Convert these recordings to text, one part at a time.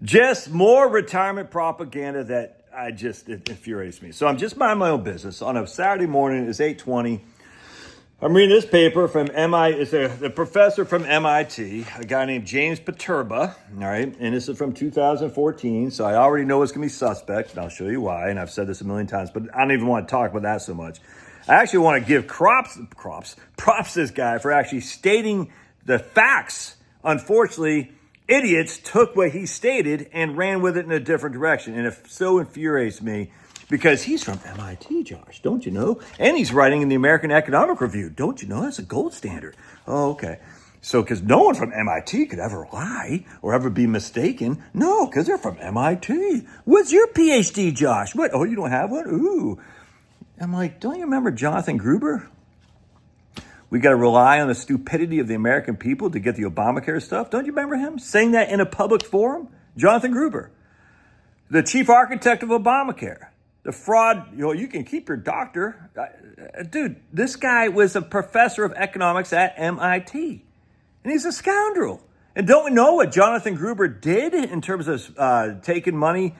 Just more retirement propaganda that it infuriates me. So I'm just minding my own business on a Saturday morning. It's 8:20. I'm reading this paper from MIT. It's the professor from MIT, a guy named James Paterba. All right, and this is from 2014. So I already know it's gonna be suspect, and I'll show you why. And I've said this a million times, but I don't even want to talk about that so much. I actually want to give props to this guy for actually stating the facts. Unfortunately, idiots took what he stated and ran with it in a different direction. And it so infuriates me because he's from MIT, Josh, don't you know? And he's writing in the American Economic Review. Don't you know? That's a gold standard. Oh, okay. So, because no one from MIT could ever lie or ever be mistaken. No, because they're from MIT. What's your PhD, Josh? What? Oh, you don't have one? Ooh. I'm like, don't you remember Jonathan Gruber? We got to rely on the stupidity of the American people to get the Obamacare stuff. Don't you remember him saying that in a public forum? Jonathan Gruber, the chief architect of Obamacare. The fraud, you can keep your doctor. Dude, this guy was a professor of economics at MIT. And he's a scoundrel. And don't we know what Jonathan Gruber did in terms of taking money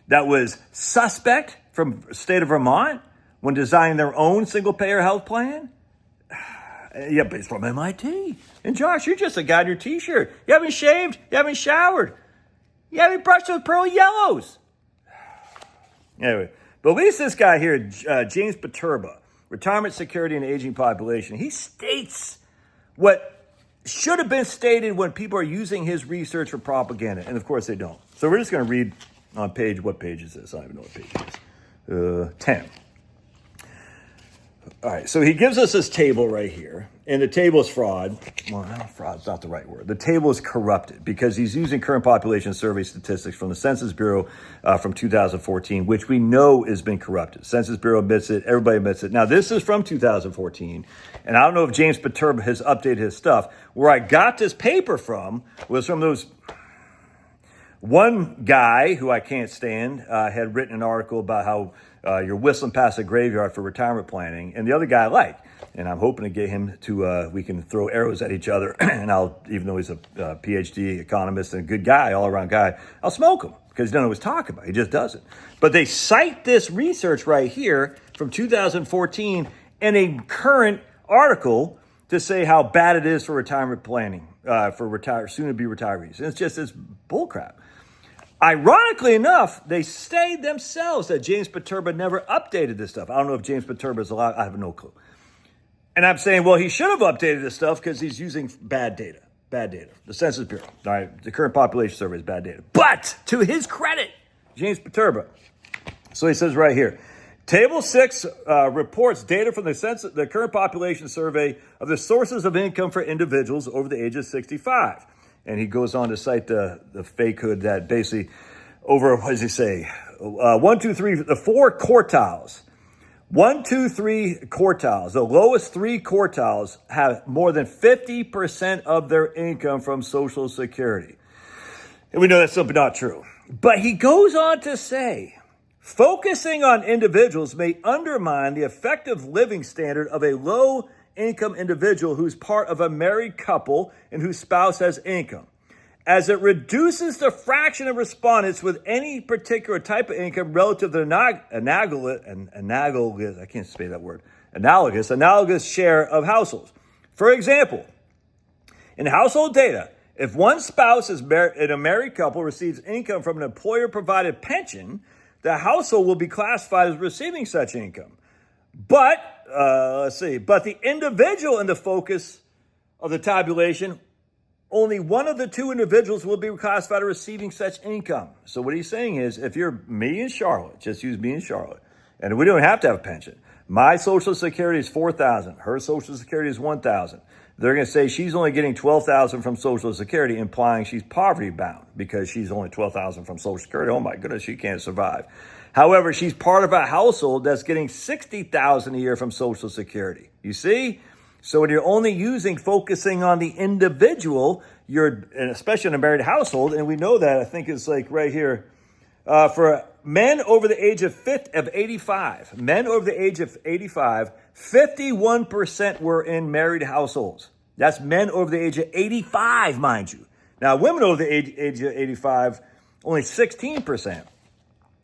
that was suspect from the state of Vermont when designing their own single-payer health plan? Yeah, but he's from MIT. And Josh, you're just a guy in your t-shirt. You haven't shaved. You haven't showered. You haven't brushed those pearl yellows. Anyway, but at least this guy here, James Paterba, Retirement Security and Aging Population, he states what should have been stated when people are using his research for propaganda. And of course they don't. So we're just going to read on what page is this? I don't even know what page it is. 10. All right, so he gives us this table right here, and the table is fraud. Well, no, fraud's not the right word. The table is corrupted because he's using current population survey statistics from the Census Bureau from 2014, which we know has been corrupted. Census Bureau admits it. Everybody admits it. Now, this is from 2014, and I don't know if James Paterba has updated his stuff. Where I got this paper from was from those... One guy who I can't stand had written an article about how you're whistling past a graveyard for retirement planning, and the other guy I like, and I'm hoping to get him to we can throw arrows at each other, and even though he's a PhD economist and a good guy, all around guy, I'll smoke him because he doesn't know what he's talking about. He just doesn't. But they cite this research right here from 2014 in a current article to say how bad it is for retirement planning for soon-to-be retirees. And it's bullcrap. Ironically enough, they say themselves that James Paterba never updated this stuff. I don't know if James Paterba is allowed. I have no clue. And I'm saying, well, he should have updated this stuff because he's using bad data. Bad data. The Census Bureau. All right. The current population survey is bad data. But to his credit, James Paterba. So he says right here, Table 6 reports data from the current population survey of the sources of income for individuals over the age of 65. And he goes on to cite the fakehood that basically over, what does he say? 1, 2, 3, the 4 quartiles. 1, 2, 3 quartiles. The lowest 3 quartiles have more than 50% of their income from Social Security. And we know that's simply not true. But he goes on to say, focusing on individuals may undermine the effective living standard of a low income individual who's part of a married couple and whose spouse has income, as it reduces the fraction of respondents with any particular type of income relative to the analogous share of households. For example, in household data, if one spouse in a married couple receives income from an employer-provided pension, the household will be classified as receiving such income. But the individual in the focus of the tabulation, only one of the 2 individuals will be classified as receiving such income. So what he's saying is, if you're me and Charlotte, just use me and Charlotte, and we don't have to have a pension. My Social Security is $4,000. Her Social Security is $1,000. They're going to say she's only getting $12,000 from Social Security, implying she's poverty bound because she's only $12,000 from Social Security. Oh my goodness, she can't survive. However, she's part of a household that's getting $60,000 a year from Social Security. You see? So when you're focusing on the individual, and especially in a married household, and we know that, I think it's like right here, for men over the age of 85, 51% were in married households. That's men over the age of 85, mind you. Now, women over the age of 85 Only 16%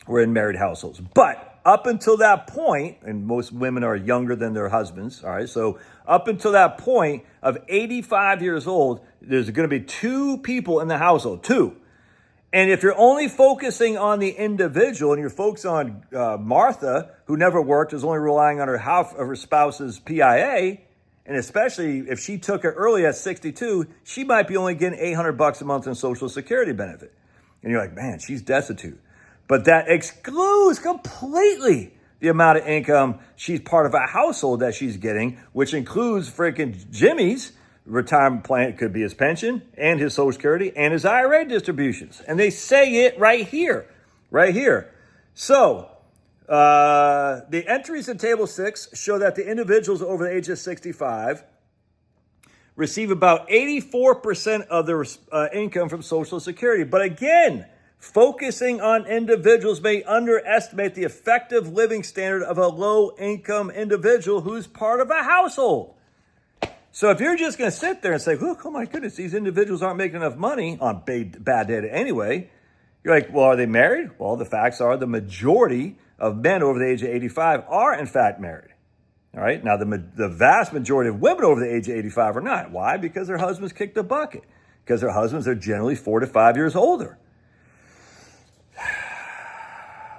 were in married households. But up until that point, and most women are younger than their husbands, all right? So up until that point of 85 years old, there's going to be 2 people in the household, 2. And if you're only focusing on the individual and you're focused on Martha, who never worked, is only relying on half of her spouse's PIA, and especially if she took it early at 62, she might be only getting $800 a month in Social Security benefit. And you're like, man, she's destitute. But that excludes completely the amount of income she's part of a household that she's getting, which includes freaking Jimmy's retirement plan. It could be his pension and his Social Security and his IRA distributions. And they say it right here, right here. So the entries in Table 6 show that the individuals over the age of 65 receive about 84% of their income from Social Security. But again, focusing on individuals may underestimate the effective living standard of a low-income individual who's part of a household. So if you're just going to sit there and say, look, oh my goodness, these individuals aren't making enough money on bad data anyway, you're like, well, are they married? Well, the facts are the majority of men over the age of 85 are in fact married. All right. Now, the vast majority of women over the age of 85 are not. Why? Because their husbands kicked the bucket. Because their husbands are generally 4 to 5 years older.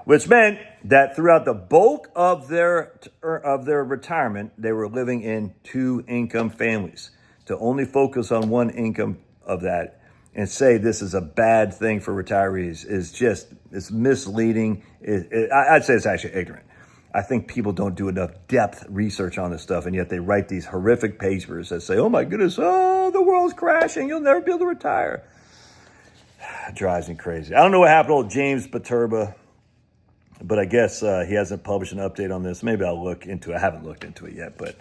Which meant that throughout the bulk of their retirement, they were living in 2-income families. To only focus on one income of that and say this is a bad thing for retirees it's misleading. I'd say it's actually ignorant. I think people don't do enough depth research on this stuff, and yet they write these horrific papers that say, oh my goodness, oh, the world's crashing, you'll never be able to retire. It drives me crazy. I don't know what happened to old James Paterba, but I guess he hasn't published an update on this. Maybe I'll look into it. I haven't looked into it yet, but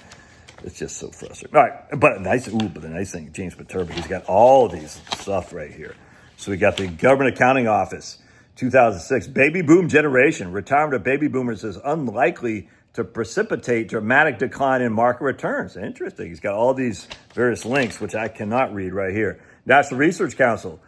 it's just so frustrating. All right, but the nice thing, James Paterba, he's got all of these stuff right here. So we got the Government Accounting Office, 2006, baby boom generation. Retirement of baby boomers is unlikely to precipitate dramatic decline in market returns. Interesting. He's got all these various links, which I cannot read right here. National Research Council,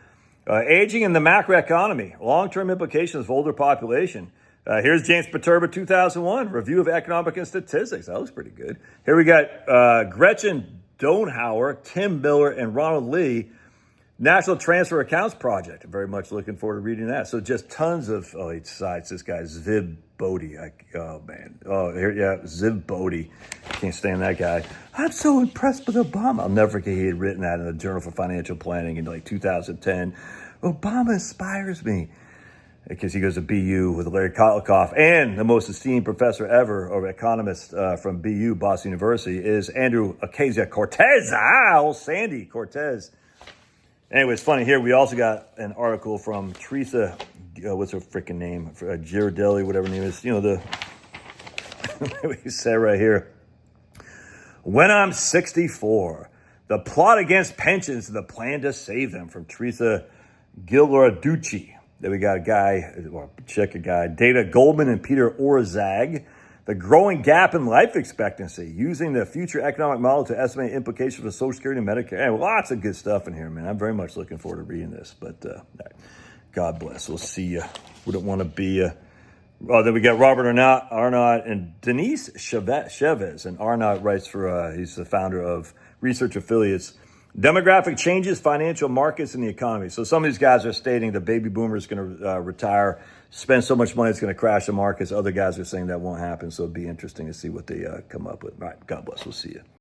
aging in the macroeconomy, long-term implications of older population. Here's James Paterba, 2001, Review of Economic and Statistics. That looks pretty good. Here we got Gretchen Donauer, Tim Miller, and Ronald Lee, National Transfer Accounts Project. I'm very much looking forward to reading that. So just tons of, he cites this guy, Ziv Bodie. Ziv Bodie. Can't stand that guy. I'm so impressed with Obama. I'll never forget he had written that in the Journal for Financial Planning in 2010. Obama inspires me. Because he goes to BU with Larry Kotlikoff, and the most esteemed professor ever, or economist from BU, Boston University, is Andrew Ocasio-Cortez. Old Sandy Cortez. Anyway, it's funny here. We also got an article from Teresa, what's her freaking name? Girardelli, whatever her name is. You know, we say right here. When I'm 64, the plot against pensions and the plan to save them, from Teresa Ghilarducci. Then we got a guy, Dana Goldman and Peter Orzag. The growing gap in life expectancy, using the future economic model to estimate implications for Social Security and Medicare. Hey, lots of good stuff in here, man. I'm very much looking forward to reading this. But God bless. We'll see you. We don't want to be... then we got Robert Arnott and Denise Chavez. And Arnott writes for, he's the founder of Research Affiliates. Demographic changes, financial markets, and the economy. So some of these guys are stating the baby boomer is going to retire, spend so much money it's going to crash the markets. Other guys are saying that won't happen. So it'd be interesting to see what they come up with. All right, God bless. We'll see you.